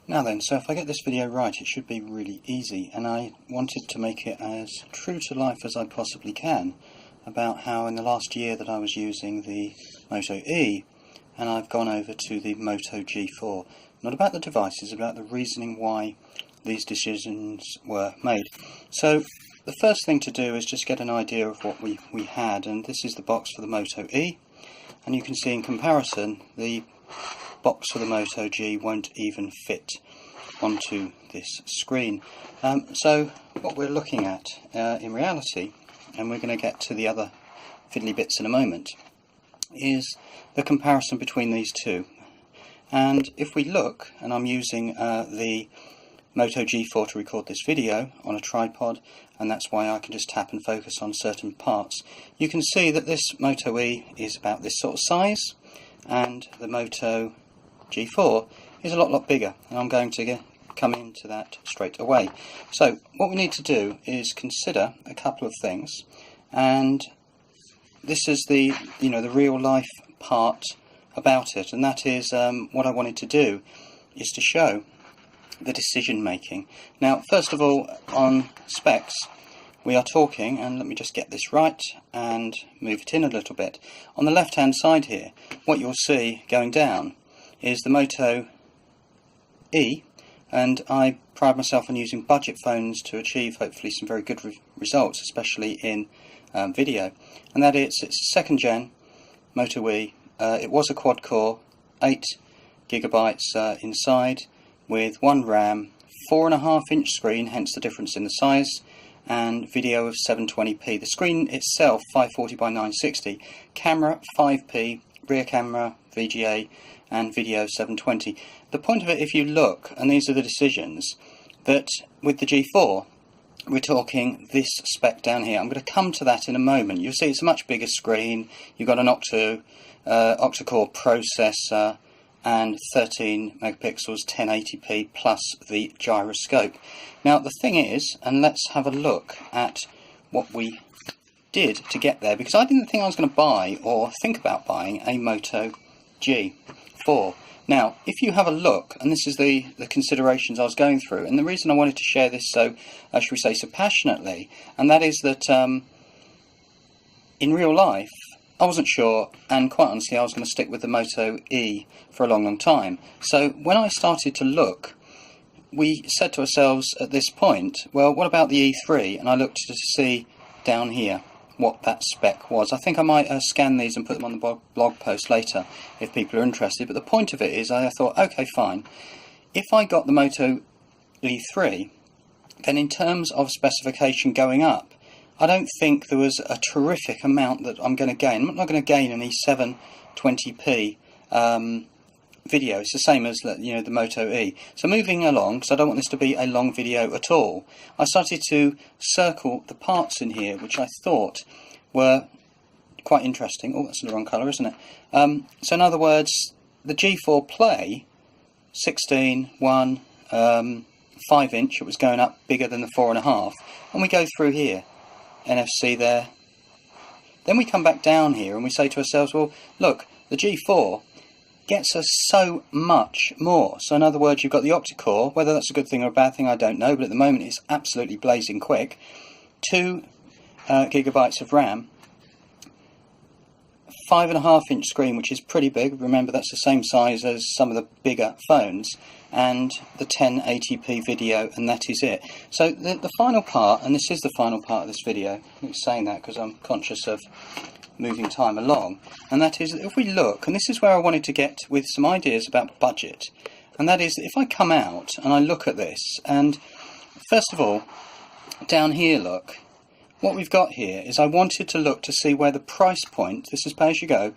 Now then, so if I get this video right, it should be really easy, and I wanted to make it as true to life as I possibly can about how in the last year that I was using the Moto E and I've gone over to the Moto G4. Not about the devices, about the reasoning why these decisions were made. So the first thing to do is just get an idea of what we had, and this is the box for the Moto E, and you can see in comparison the box for the Moto G won't even fit onto this screen. So what we're looking at in reality, and we're going to get to the other fiddly bits in a moment, is the comparison between these two. And if we look, and I'm using the Moto G4 to record this video on a tripod, and that's why I can just tap and focus on certain parts, you can see that this Moto E is about this sort of size, and the Moto G4 is a lot bigger, and I'm going to come into that straight away. So what we need to do is consider a couple of things, and this is the the real life part about it, and that is what I wanted to do is to show the decision making. Now first of all, on specs we are talking, and let me just get this right and move it in a little bit. On the left hand side here, what you'll see going down is the Moto E, and I pride myself on using budget phones to achieve hopefully some very good results, especially in video, and that is, it's a second gen Moto E. It was a quad core, 8 gigabytes inside, with 1 RAM, 4.5-inch screen, hence the difference in the size, and video of 720p. The screen itself 540 by 960, camera 5p, rear camera VGA, and video 720. The point of it, if you look, and these are the decisions, that with the G4 we're talking this spec down here. I'm going to come to that in a moment. You'll see it's a much bigger screen. You've got an octa-core processor and 13 megapixels 1080p plus the gyroscope. Now the thing is, and let's have a look at what we did to get there, because I didn't think I was going to buy or think about buying a Moto G4. Now if you have a look, and this is the considerations I was going through, and the reason I wanted to share this so, should we say, so passionately, and that is that in real life I wasn't sure, and quite honestly I was going to stick with the Moto E for a long time. So when I started to look, we said to ourselves at this point, well, what about the E3? And I looked to see down here what that spec was. I think I might scan these and put them on the blog post later if people are interested, but the point of it is I thought, okay, fine, if I got the Moto E3, then in terms of specification going up, I don't think there was a terrific amount that I'm going to gain. I'm not going to gain any 720p video. It's the same as the Moto E. So moving along, because I don't want this to be a long video at all, I started to circle the parts in here which I thought were quite interesting. Oh, that's the wrong colour, isn't it? So in other words, the G4 Play 16, 1, 5-inch, it was going up bigger than the 4.5, and we go through here, NFC there. Then we come back down here and we say to ourselves, well, look, the G4 gets us so much more. So in other words, you've got the octa-core, whether that's a good thing or a bad thing I don't know, but at the moment it's absolutely blazing quick. 2 gigabytes of RAM, 5.5-inch screen, which is pretty big. Remember, that's the same size as some of the bigger phones, and the 1080p video, and that is it. So the final part, and this is the final part of this video, I'm saying that because I'm conscious of moving time along, and that is, if we look, and this is where I wanted to get with some ideas about budget, and that is, if I come out and I look at this, and first of all, down here, look, what we've got here is I wanted to look to see where the price point, this is pay-as-you-go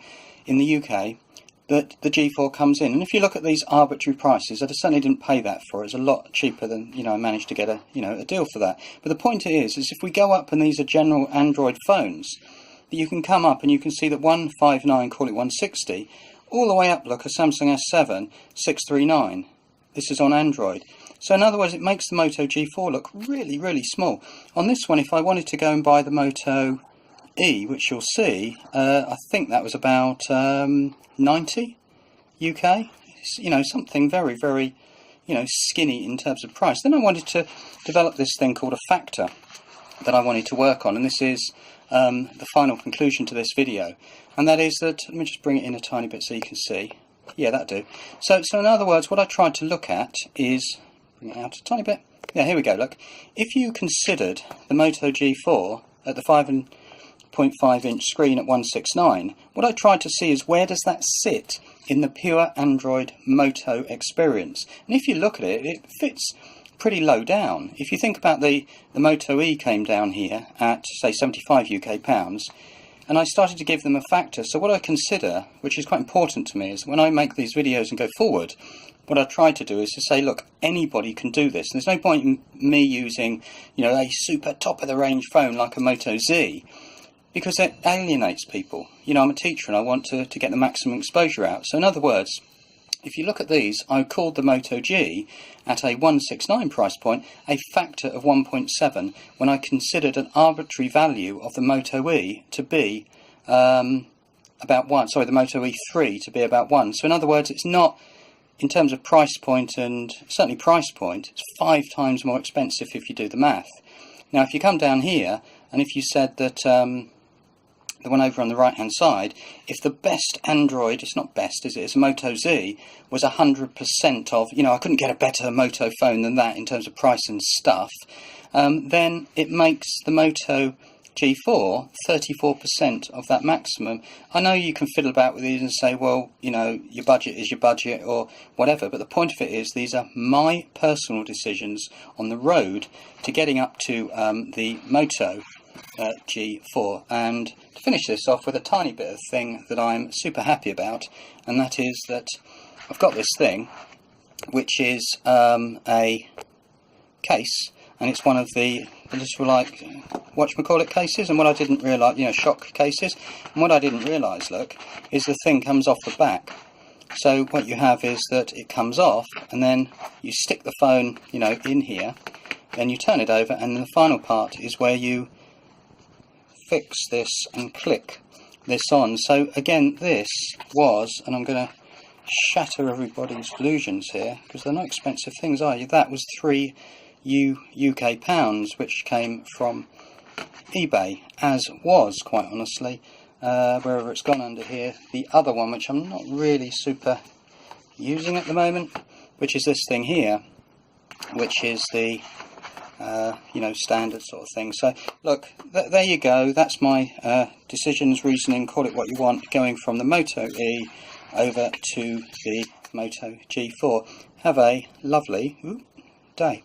in the UK, that the G4 comes in. And if you look at these arbitrary prices, I certainly didn't pay that for it. It's a lot cheaper than, I managed to get a deal for that. But the point is if we go up, and these are general Android phones, that you can come up and you can see that 159, call it 160, all the way up, look, a Samsung S7 639. This is on Android. So in other words, it makes the Moto G4 look really small. On this one, if I wanted to go and buy the Moto E, which you'll see, I think that was about 90 UK. It's, something very you know, skinny in terms of price. Then I wanted to develop this thing called a factor that I wanted to work on, and this is the final conclusion to this video, and that is that, let me just bring it in a tiny bit so you can see. Yeah, that'll do. So in other words, what I tried to look at is, bring it out a tiny bit. Yeah, here we go, look. If you considered the Moto G4 at the 5.5 inch screen at 169, what I tried to see is where does that sit in the pure Android Moto experience. And if you look at it, it fits pretty low down. If you think about the Moto E came down here at, say, 75 UK pounds, and I started to give them a factor. So what I consider, which is quite important to me, is when I make these videos and go forward, what I try to do is to say, look, anybody can do this. There's no point in me using, you know, a super top of the range phone like a Moto Z, because it alienates people. You know, I'm a teacher and I want to get the maximum exposure out. So in other words, if you look at these, I called the Moto G at a 169 price point a factor of 1.7 when I considered an arbitrary value of the Moto E to be about 1. Sorry, the Moto E3 to be about 1. So in other words, it's not, in terms of price point, and certainly price point, it's 5 times more expensive if you do the math. Now if you come down here and if you said that the one over on the right hand side, if the best Android, it's not best, is it, it's a Moto Z, was 100% of, you know, I couldn't get a better Moto phone than that in terms of price and stuff, then it makes the Moto G4 34% of that maximum. I know you can fiddle about with these and say, well, you know, your budget is your budget or whatever, but the point of it is these are my personal decisions on the road to getting up to the Moto G4. And to finish this off with a tiny bit of thing that I'm super happy about, and that is that I've got this thing which is a case, and it's one of the little, like, whatchamacallit cases, and what I didn't realise, you know, shock cases, and what I didn't realise, look, is the thing comes off the back. So what you have is that it comes off, and then you stick the phone, you know, in here, then you turn it over, and the final part is where you fix this and click this on. So again, this was, and I'm going to shatter everybody's illusions here because they're not expensive things, are you? That was £3 UK pounds, which came from eBay, as was, quite honestly, wherever it's gone under here, the other one, which I'm not really super using at the moment, which is this thing here, which is the you know, standard sort of thing. So look, there you go, that's my decisions, reasoning, call it what you want, going from the Moto E over to the Moto G4. Have a lovely day.